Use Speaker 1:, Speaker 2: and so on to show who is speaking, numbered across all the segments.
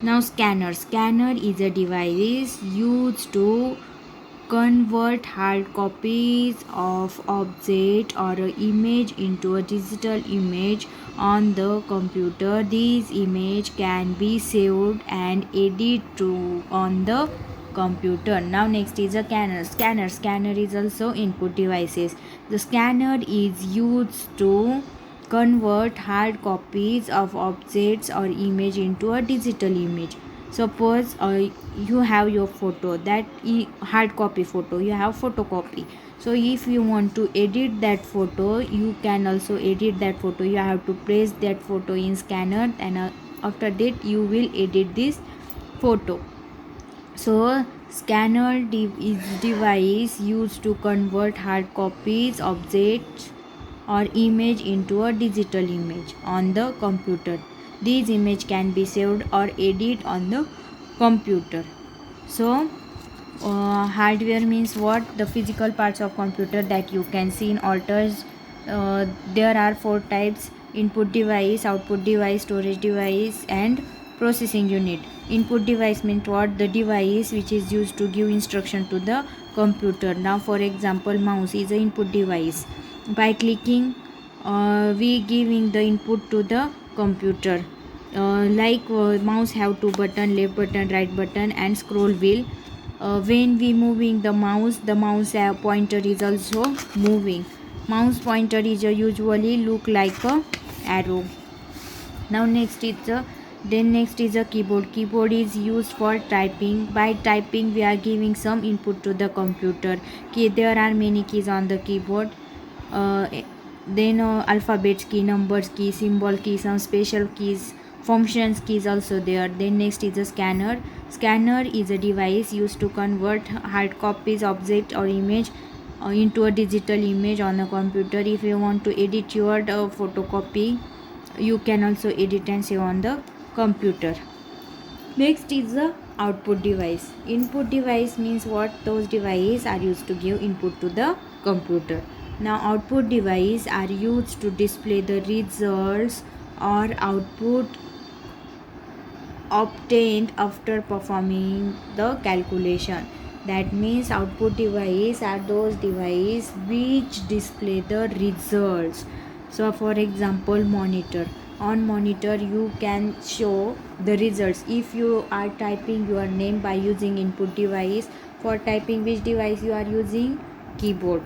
Speaker 1: Now scanner is a device used to convert hard copies of object or a image into a digital image on the computer. These image can be saved and edited to on the computer. Now next is a scanner is also input devices. The scanner is used to convert hard copies of objects or image into a digital image. Suppose you have your photo, that hard copy photo, you have photocopy. So if you want to edit that photo, you can also edit that photo. You have to place that photo in scanner, and after that you will edit this photo. So scanner is device used to convert hard copies objects or image into a digital image on the computer. These image can be saved or edited on the computer. So hardware means what? The physical parts of computer that you can see in alters. There are four types: input device, output device, storage device, and processing unit. Input device means what? The device which is used to give instruction to the computer. Now for example, mouse is an input device. By clicking, we giving the input to the computer. Mouse have two button, left button, right button, and scroll wheel. When we moving the mouse pointer is also moving. Mouse pointer is usually look like a arrow. Now next is a keyboard. Keyboard is used for typing. By typing we are giving some input to the computer. There are many keys on the keyboard. Then alphabets key, numbers key, symbol key, some special keys, functions keys also there. Then next is a scanner. Scanner is a device used to convert hard copies object or image into a digital image on a computer. If you want to edit your photocopy, you can also edit and save on the computer. Next is the output device. Input device means what? Those devices are used to give input to the computer. Now output device are used to display the results or output obtained after performing the calculation. That means output device are those devices which display the results. So for example, monitor. On monitor you can show the results. If you are typing your name by using input device, for typing which device you are using? Keyboard.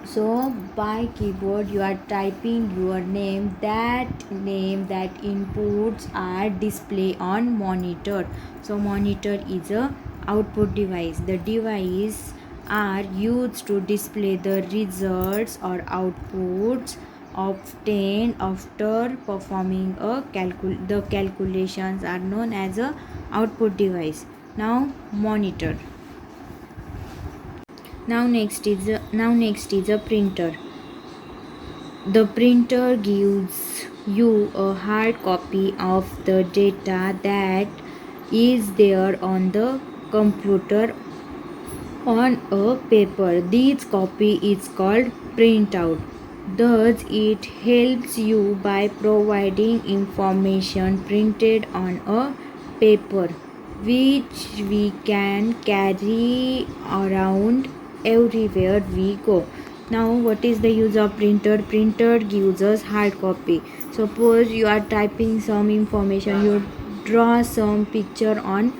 Speaker 1: So by keyboard you are typing your name, that inputs are display on monitor. So monitor is a output device. The device are used to display the results or outputs obtained after performing the calculations are known as a output device. Now monitor. Now next is a printer. The printer gives you a hard copy of the data that is there on the computer on a paper. This copy is called printout. Thus, it helps you by providing information printed on a paper, which we can carry around everywhere we go. Now what is the use of printer? Printer gives us hard copy. Suppose you are typing some information, you draw some picture on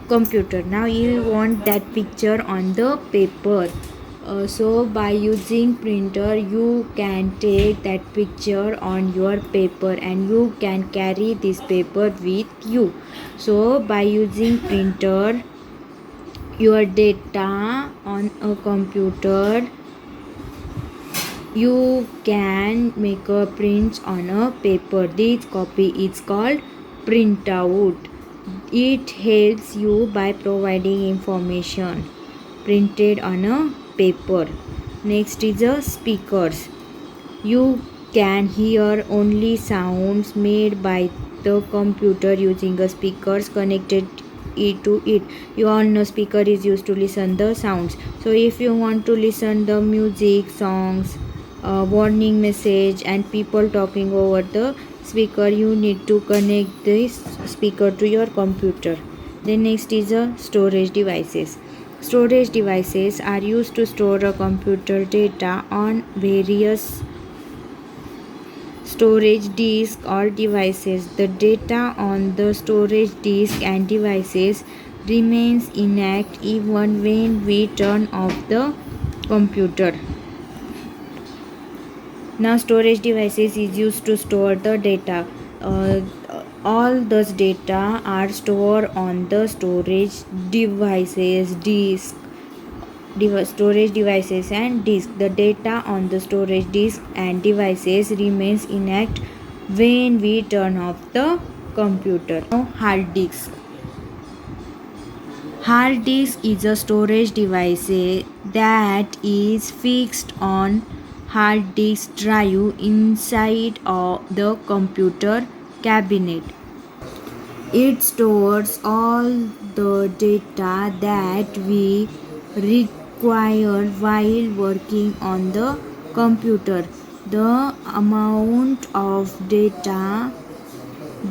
Speaker 1: computer. Now you want that picture on the paper. So by using printer you can take that picture on your paper and you can carry this paper with you. So by using printer, your data on a computer, you can make a print on a paper. This copy is called printout. It helps you by providing information printed on a paper. Next is a speakers. You can hear only sounds made by the computer using a speakers connected to it. You all know speaker is used to listen the sounds. So if you want to listen the music, songs, warning message and people talking over the speaker, you need to connect this speaker to your computer. Then next is a storage devices. Storage devices are used to store a computer data on various storage disk or devices. The data on the storage disk and devices remains intact even when we turn off the computer. Now storage devices is used to store the data. All those data are stored on the storage devices, storage devices and disk. The data on the storage disk and devices remains intact when we turn off the computer. Now hard disk. Hard disk is a storage device that is fixed on hard disk drive inside of the computer cabinet. It stores all the data that we require while working on the computer. The amount of data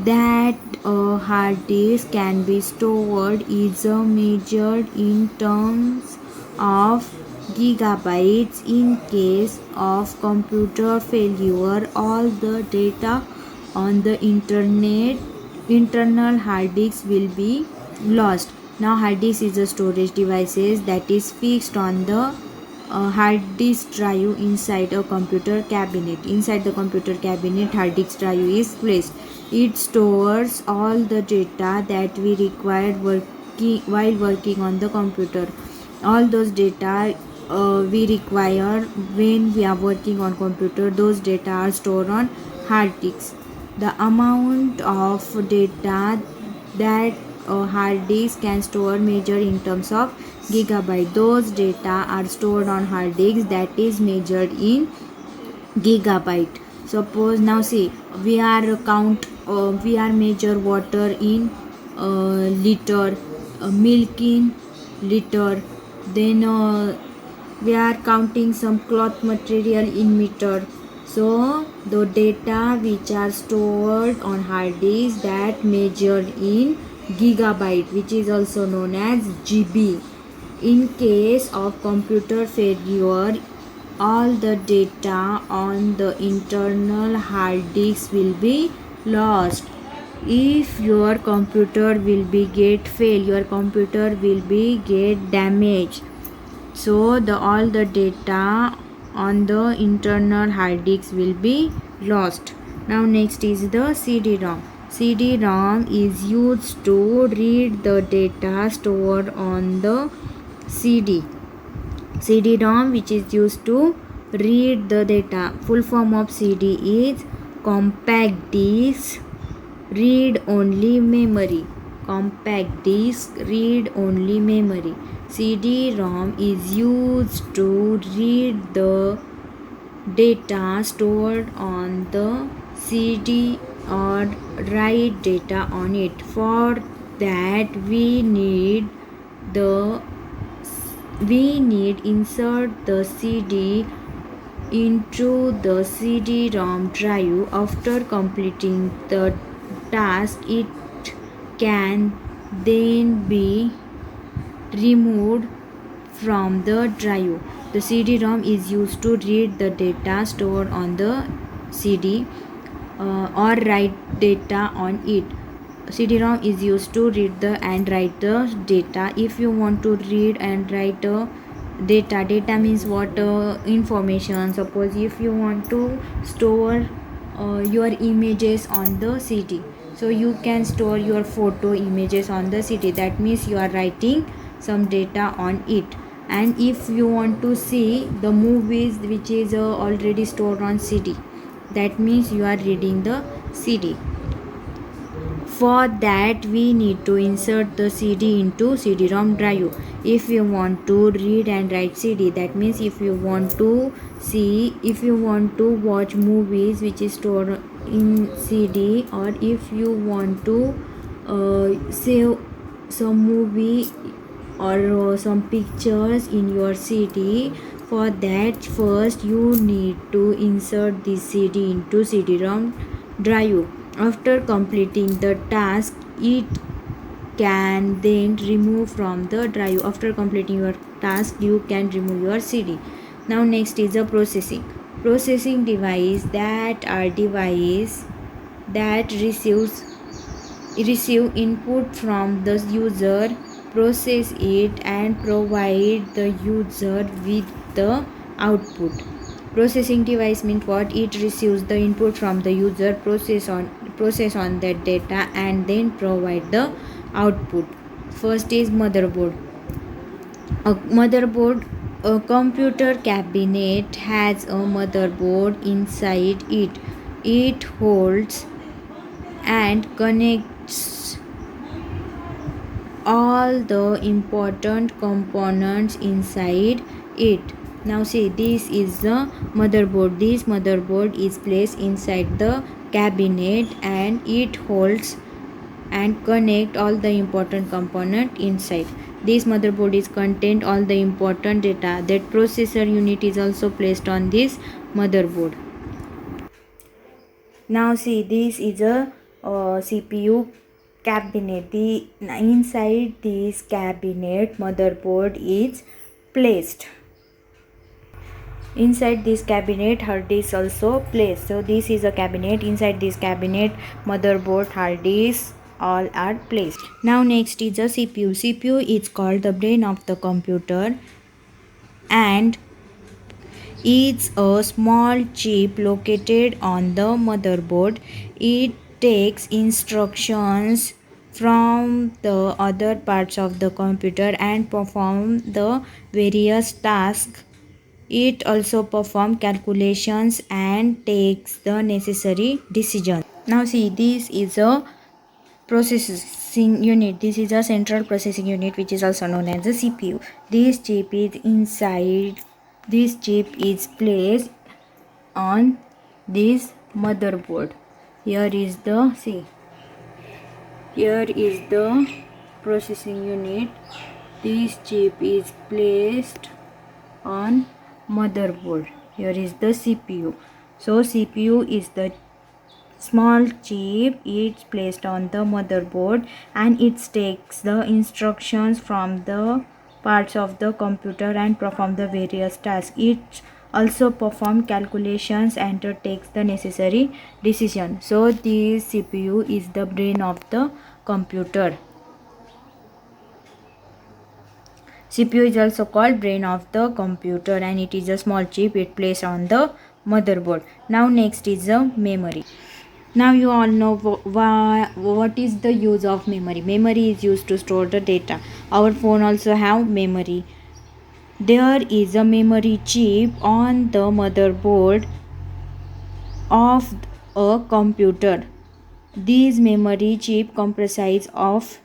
Speaker 1: that a hard disk can be stored is measured in terms of gigabytes. In case of computer failure, all the data on the internal hard disk will be lost. Now hard disk is a storage device that is fixed on the hard disk drive inside a computer cabinet. Inside the computer cabinet, hard disk drive is placed. It stores all the data that we require while working on the computer. All those data we require when we are working on computer, those data are stored on hard disks. The amount of data that a hard disk can store measured in terms of gigabyte. Those data are stored on hard disks that is measured in gigabyte. Suppose now see, we are measure water in liter, milk in liter, then we are counting some cloth material in meter. So the data which are stored on hard disk that measured in gigabyte, which is also known as GB. In case of computer failure, all the data on the internal hard disk will be lost. If your computer will be get fail, your computer will be get damaged. So all the data on the internal hard disk will be lost. Now next is the CD-ROM. CD-ROM is used to read the data stored on the CD. CD-ROM, which is used to read the data. Full form of CD is compact disc read only memory. Compact disc read only memory. CD-ROM is used to read the data stored on the CD or write data on it. For that we need insert the CD into the CD-ROM drive. After completing the task, it can then be removed from the drive. The CD-ROM is used to read the data stored on the CD or write data on it. CD-ROM is used to read and write the data. If you want to read and write data means what information. Suppose if you want to store your images on the CD, so you can store your photo images on the CD. That means you are writing some data on it. And if you want to see the movies which is already stored on CD, that means you are reading the CD. For that we need to insert the CD into CD-ROM drive. If you want to read and write CD, that means if you want to watch movies which is stored in CD, or if you want to save some movie or some pictures in your CD, for that first you need to insert the CD into CD-ROM drive. After completing the task, it can then remove from the drive. After completing your task, you can remove your CD. Now next is the processing device. That are device that receive input from the user, process it, and provide the user with the output. Processing device means what? It receives the input from the user, process on that data, and then provide the output. First is motherboard. A computer cabinet has a motherboard inside it. It holds and connects all the important components inside it. Now see, this is the motherboard. This motherboard is placed inside the cabinet and it holds and connect all the important component inside. This motherboard is contain all the important data. That processor unit is also placed on this motherboard. Now see, this is a CPU cabinet. The inside this cabinet motherboard is placed. Inside this cabinet hard disk also placed. So this is a cabinet. Inside this cabinet motherboard, hard disk, all are placed. Now next is a CPU. CPU is called the brain of the computer and it's a small chip located on the motherboard. It takes instructions from the other parts of the computer and perform the various tasks. It also performs calculations and takes the necessary decisions. Now see, this is a processing unit. This is a central processing unit, which is also known as the CPU. This chip is inside. This chip is placed on this motherboard. Here is the Here is the processing unit. This chip is placed on motherboard. Here is the CPU. So CPU is the small chip. It's placed on the motherboard and it takes the instructions from the parts of the computer and perform the various tasks. It also perform calculations and takes the necessary decision. So this CPU is the brain of the computer. CPU is also called brain of the computer and it is a small chip. It placed on the motherboard. Now next is the memory. Now you all know what is the use of memory. Memory is used to store the data. Our phone also have memory. There is a memory chip on the motherboard of a computer. This memory chip comprises of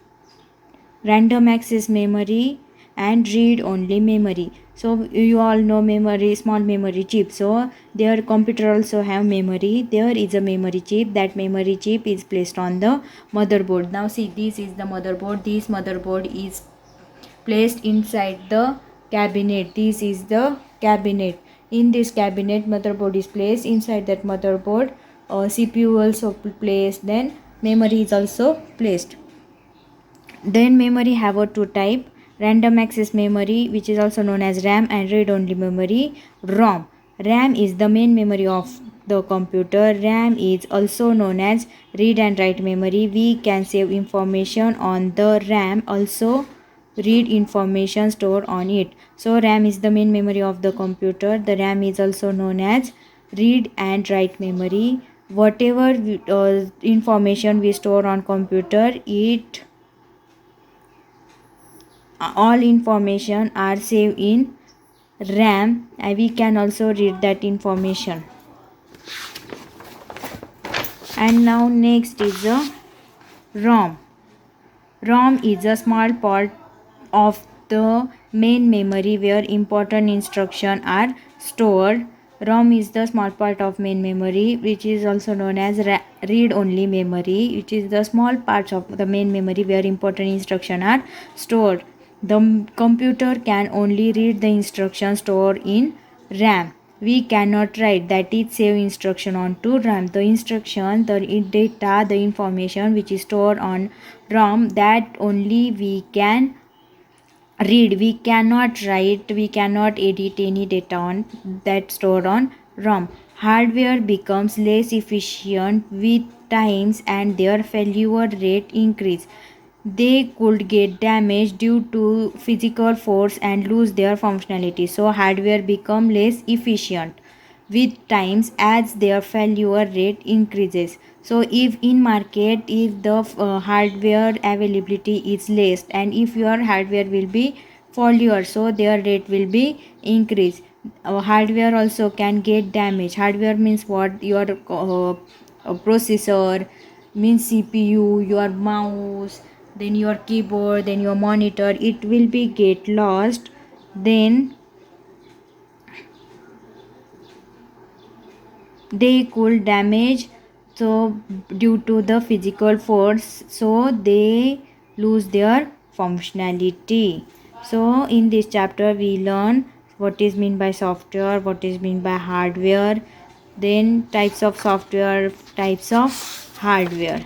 Speaker 1: random access memory and read only memory. So you all know memory, small memory chip. So their computer also have memory. There is a memory chip. That memory chip is placed on the motherboard. Now see, this is the motherboard. This motherboard is placed inside the cabinet. This is the cabinet. In this cabinet motherboard is placed. Inside that motherboard CPU also placed. Then memory is also placed. Then memory have a two type: random access memory, which is also known as RAM, and read only memory, ROM. RAM is the main memory of the computer. RAM is also known as read and write memory. We can save information on the RAM, also read information stored on it. So RAM is the main memory of the computer. The RAM is also known as read and write memory. Whatever information we store on computer, it all information are saved in RAM and we can also read that information. And now next is the ROM. ROM is a small part of the main memory where important instructions are stored. ROM is the small part of main memory, which is also known as read only memory, which is the small parts of the main memory where important instructions are stored. The computer can only read the instructions stored in RAM. we cannot write, that is save instruction onto RAM. The instruction, the data, the information which is stored on RAM, that only we can read, we cannot write, we cannot edit any data on that stored on RAM. Hardware becomes less efficient with times and their failure rate increase. They could get damaged due to physical force and lose their functionality. So hardware become less efficient with times as their failure rate increases. So if in market, if the hardware availability is less and if your hardware will be failure, so their rate will be increased. Hardware also can get damaged. Hardware means what? Your processor, means CPU, your mouse, then your keyboard, then your monitor, it will be get lost. Then they could damage, so due to the physical force, so they lose their functionality. So in this chapter we learn what is mean by software, what is mean by hardware, then types of software, types of hardware.